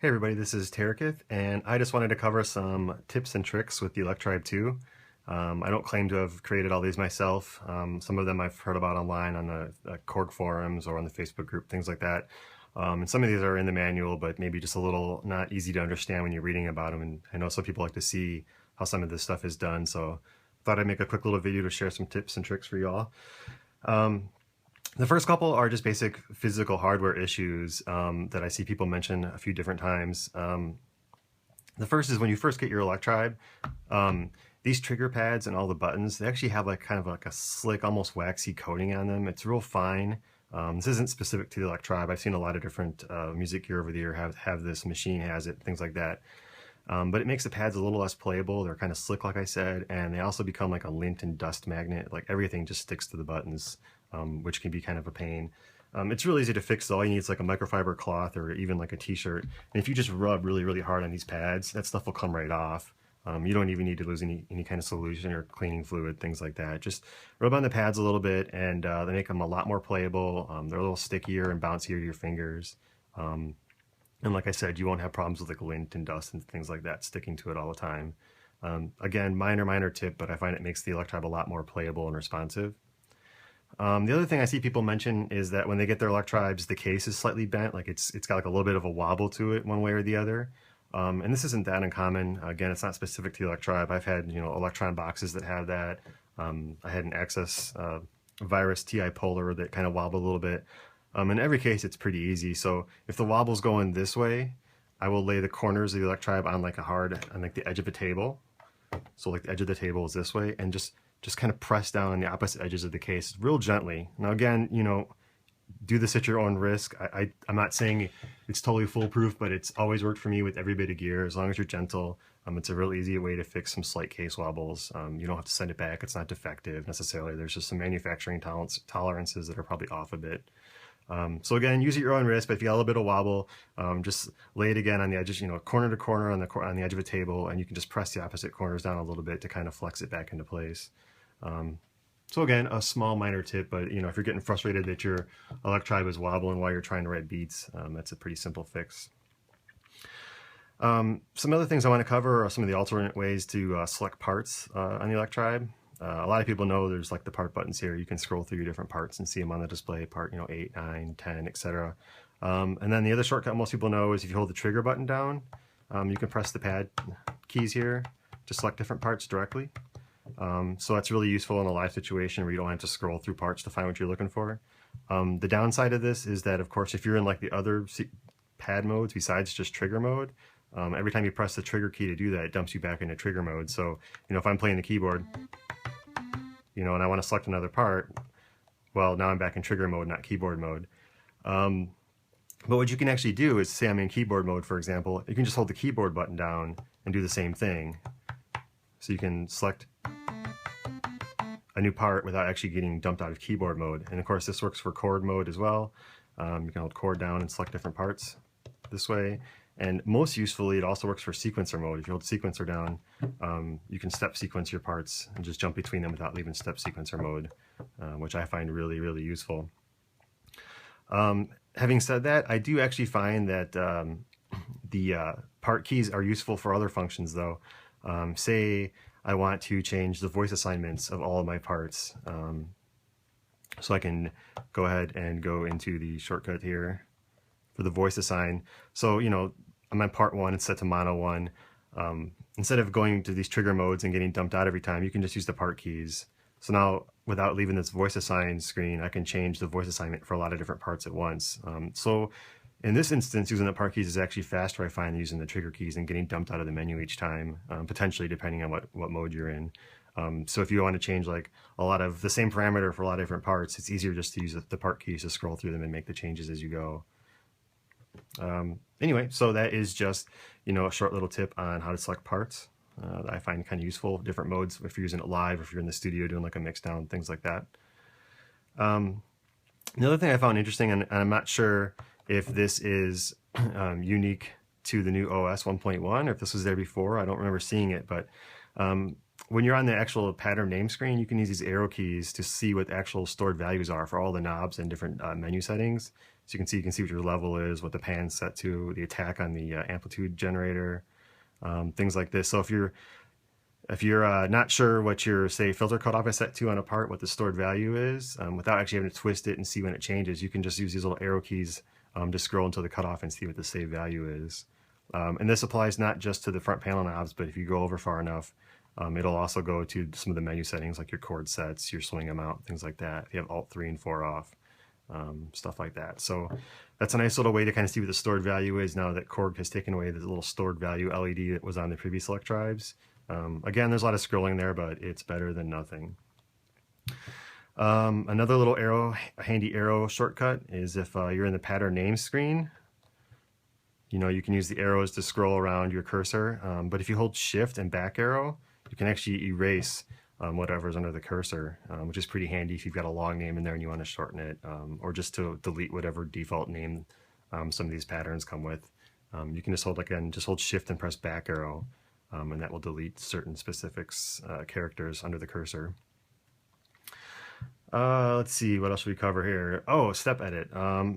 Hey everybody, this is Tarekith, and I just wanted to cover some tips and tricks with the Electribe2. I don't claim to have created all these myself. Some of them I've heard about online on the Korg forums or on the Facebook group, things like that. And some of these are in the manual, but maybe just a little not easy to understand when you're reading about them. And I know some people like to see how some of this stuff is done, so I thought I'd make a quick little video to share some tips and tricks for y'all. The first couple are just basic physical hardware issues that I see people mention a few different times. The first is when you first get your Electribe, these trigger pads and all the buttons, they actually have like kind of like a slick, almost waxy coating on them. It's real fine. This isn't specific to the Electribe. I've seen a lot of different music gear over the year have this, Machine has it, things like that. But it makes the pads a little less playable. They're kind of slick, like I said, and they also become like a lint and dust magnet. Like everything just sticks to the buttons, which can be kind of a pain. It's really easy to fix. All you need is like a microfiber cloth or even like a t-shirt. And if you just rub really, really hard on these pads, that stuff will come right off. You don't even need to lose any kind of solution or cleaning fluid, things like that. Just rub on the pads a little bit and they make them a lot more playable. They're a little stickier and bouncier to your fingers. And like I said, you won't have problems with like lint and dust and things like that sticking to it all the time. Again, minor tip, but I find it makes the Electribe a lot more playable and responsive. The other thing I see people mention is that when they get their Electribes, the case is slightly bent, like it's got like a little bit of a wobble to it one way or the other. And this isn't that uncommon. Again, it's not specific to the Electribe. I've had, Electron boxes that have that. I had an Access Virus TI Polar that kind of wobbled a little bit. In every case, it's pretty easy. So if the wobble's going this way, I will lay the corners of the Electribe on like the edge of a table. So like the edge of the table is this way, and just kind of press down on the opposite edges of the case real gently. Now again, do this at your own risk. I'm not saying it's totally foolproof, but it's always worked for me with every bit of gear. As long as you're gentle, it's a real easy way to fix some slight case wobbles. You don't have to send it back. It's not defective necessarily. There's just some manufacturing tolerances that are probably off a bit. So again, use at your own risk, but if you got a little bit of wobble, just lay it again on the edges, corner to corner on the edge of a table, and you can just press the opposite corners down a little bit to kind of flex it back into place. So again, a small minor tip, but if you're getting frustrated that your Electribe is wobbling while you're trying to write beats, that's a pretty simple fix. Some other things I want to cover are some of the alternate ways to select parts on the Electribe. A lot of people know there's like the part buttons here. You can scroll through your different parts and see them on the display, part 8, 9, 10, etc. And then the other shortcut most people know is if you hold the trigger button down, you can press the pad keys here to select different parts directly. So that's really useful in a live situation where you don't have to scroll through parts to find what you're looking for. The downside of this is that, of course, if you're in like the other pad modes besides just trigger mode, every time you press the trigger key to do that, it dumps you back into trigger mode. So, if I'm playing the keyboard, and I want to select another part, well, now I'm back in trigger mode, not keyboard mode. But what you can actually do is, say I'm in keyboard mode, for example, you can just hold the keyboard button down and do the same thing. So you can select a new part without actually getting dumped out of keyboard mode. And of course, this works for chord mode as well. You can hold chord down and select different parts this way. And most usefully, it also works for sequencer mode. If you hold sequencer down, you can step sequence your parts and just jump between them without leaving step sequencer mode, which I find really, really useful. Having said that, I do actually find that the part keys are useful for other functions though. Say I want to change the voice assignments of all of my parts. So I can go ahead and go into the shortcut here for the voice assign. So, I'm on part 1, it's set to mono 1. Instead of going to these trigger modes and getting dumped out every time, you can just use the part keys. So now, without leaving this voice assign screen, I can change the voice assignment for a lot of different parts at once. So in this instance, using the part keys is actually faster, I find, than using the trigger keys and getting dumped out of the menu each time, potentially depending on what mode you're in. So if you want to change like a lot of the same parameter for a lot of different parts, it's easier just to use the part keys to scroll through them and make the changes as you go. Anyway, so that is just, a short little tip on how to select parts that I find kind of useful, different modes if you're using it live, if you're in the studio doing like a mix down, things like that. The other thing I found interesting, and I'm not sure if this is unique to the new OS 1.1 or if this was there before, I don't remember seeing it, but when you're on the actual pattern name screen, you can use these arrow keys to see what the actual stored values are for all the knobs and different menu settings. So you can see what your level is, what the pan's set to, the attack on the amplitude generator, things like this. So if you're not sure what your, say, filter cutoff is set to on a part, what the stored value is, without actually having to twist it and see when it changes, you can just use these little arrow keys to scroll until the cutoff and see what the saved value is. And this applies not just to the front panel knobs, but if you go over far enough, it'll also go to some of the menu settings like your chord sets, your swing amount, things like that. If you have Alt 3 and 4 off, stuff like that. So that's a nice little way to kind of see what the stored value is now that Korg has taken away the little stored value LED that was on the previous Electribes. Again, there's a lot of scrolling there, but it's better than nothing. Another little handy arrow shortcut is if you're in the pattern name screen, you can use the arrows to scroll around your cursor, but if you hold shift and back arrow, you can actually erase whatever's under the cursor, which is pretty handy if you've got a long name in there and you want to shorten it, or just to delete whatever default name some of these patterns come with. You can just hold shift and press back arrow, and that will delete certain specifics characters under the cursor. Let's see, what else should we cover here? Oh, step edit.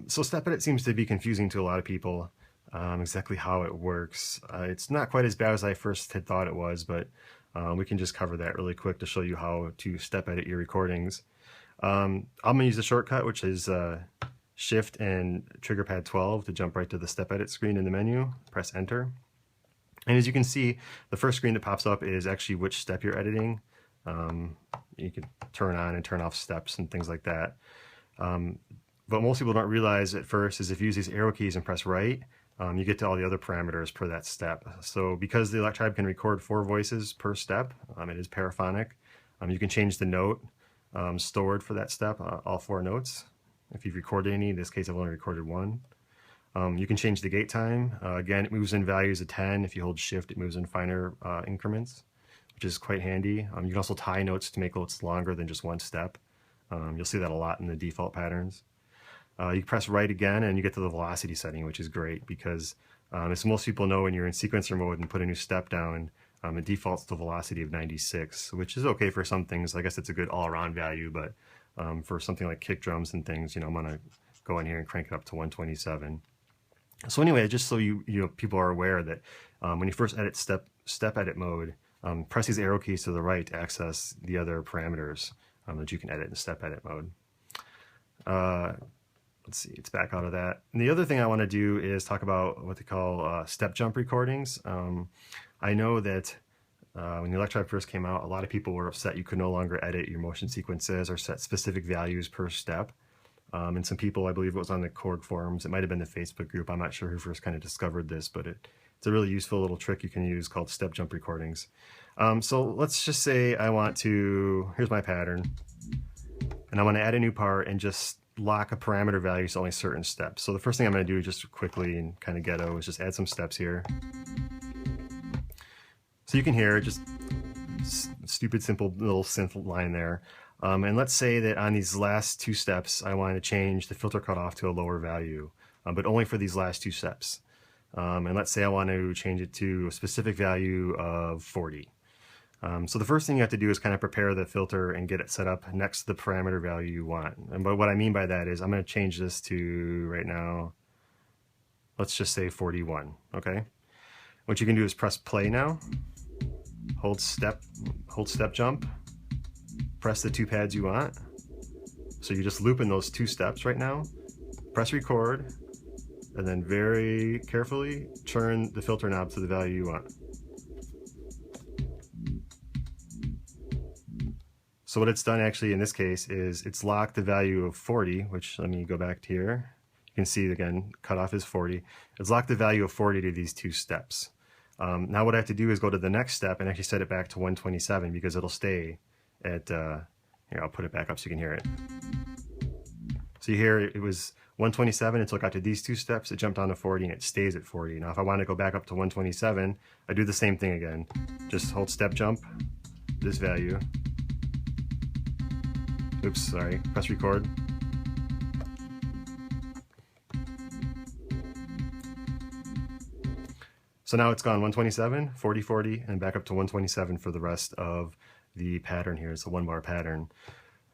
So step edit seems to be confusing to a lot of people, exactly how it works. It's not quite as bad as I first had thought it was, but we can just cover that really quick to show you how to step edit your recordings. I'm going to use the shortcut, which is shift and trigger pad 12 to jump right to the step edit screen in the menu. Press enter. And as you can see, the first screen that pops up is actually which step you're editing. You can turn on and turn off steps and things like that. But most people don't realize at first is if you use these arrow keys and press right, you get to all the other parameters per that step. So because the Electribe can record 4 voices per step, it is paraphonic. You can change the note stored for that step, all 4 notes. If you've recorded any, in this case I've only recorded 1. You can change the gate time. Again, it moves in values of 10. If you hold shift, it moves in finer increments, which is quite handy. You can also tie notes to make notes longer than just 1 step. You'll see that a lot in the default patterns. You press right again and you get to the velocity setting, which is great because as most people know, when you're in sequencer mode and put a new step down, it defaults to velocity of 96, which is okay for some things. I guess it's a good all-around value, but for something like kick drums and things, I'm going to go in here and crank it up to 127. So anyway, just so people are aware that when you first edit step edit mode, press these arrow keys to the right to access the other parameters that you can edit in step edit mode. Let's see, it's back out of that. And the other thing I want to do is talk about what they call step jump recordings. I know that when the Electribe first came out, a lot of people were upset you could no longer edit your motion sequences or set specific values per step. And some people, I believe it was on the Korg forums, it might have been the Facebook group, I'm not sure who first kind of discovered this, but it's a really useful little trick you can use called step jump recordings. So let's just say I want to, here's my pattern, and I want to add a new part and just lock a parameter value to only certain steps. So the first thing I'm going to do just quickly and kind of ghetto is just add some steps here. So you can hear just stupid simple little synth line there. And let's say that on these last 2 steps I want to change the filter cutoff to a lower value, but only for these last 2 steps. And let's say I want to change it to a specific value of 40. So the first thing you have to do is kind of prepare the filter and get it set up next to the parameter value you want. And what I mean by that is I'm going to change this to, right now, let's just say 41, okay? What you can do is press play now, hold step jump, press the 2 pads you want. So you're just looping those 2 steps right now, press record, and then very carefully turn the filter knob to the value you want. So what it's done actually in this case is it's locked the value of 40, which let me go back to here. You can see again, cutoff is 40. It's locked the value of 40 to these 2 steps. Now what I have to do is go to the next step and actually set it back to 127 because it'll stay at, here I'll put it back up so you can hear it. So you hear it was 127 until it got to these 2 steps, it jumped down to 40 and it stays at 40. Now if I want to go back up to 127, I do the same thing again. Just hold step jump, this value. Oops, sorry, press record. So now it's gone 127, 40, 40, and back up to 127 for the rest of the pattern here. It's a 1-bar pattern.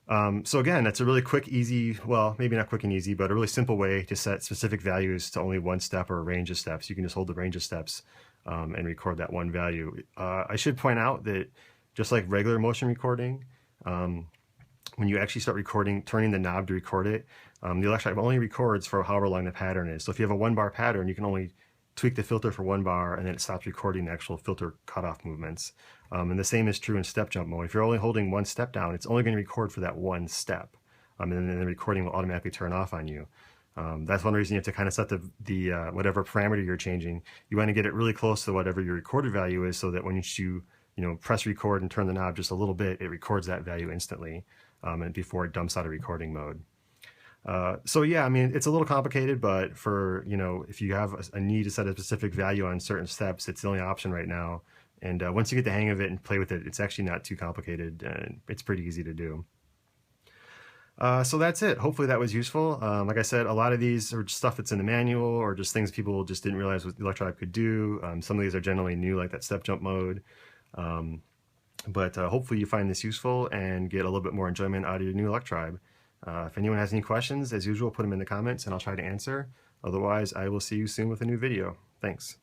So again, it's a really quick, easy, well, maybe not quick and easy, but a really simple way to set specific values to only one step or a range of steps. You can just hold the range of steps and record that one value. I should point out that just like regular motion recording, when you actually start recording, turning the knob to record it, the Electribe only records for however long the pattern is. So if you have a 1 bar pattern, you can only tweak the filter for 1 bar and then it stops recording the actual filter cutoff movements. And the same is true in step jump mode. If you're only holding one step down, it's only going to record for that one step. And then the recording will automatically turn off on you. That's one reason you have to kind of set the whatever parameter you're changing. You want to get it really close to whatever your recorded value is so that when you press record and turn the knob just a little bit, it records that value instantly and before it dumps out of recording mode. So yeah, I mean, it's a little complicated, but for, if you have a need to set a specific value on certain steps, it's the only option right now. And once you get the hang of it and play with it, it's actually not too complicated and it's pretty easy to do. So that's it. Hopefully that was useful. Like I said, a lot of these are just stuff that's in the manual or just things people just didn't realize what Electribe could do. Some of these are generally new, like that step jump mode. But hopefully you find this useful and get a little bit more enjoyment out of your new Electribe. If anyone has any questions, as usual, put them in the comments and I'll try to answer. Otherwise, I will see you soon with a new video. Thanks.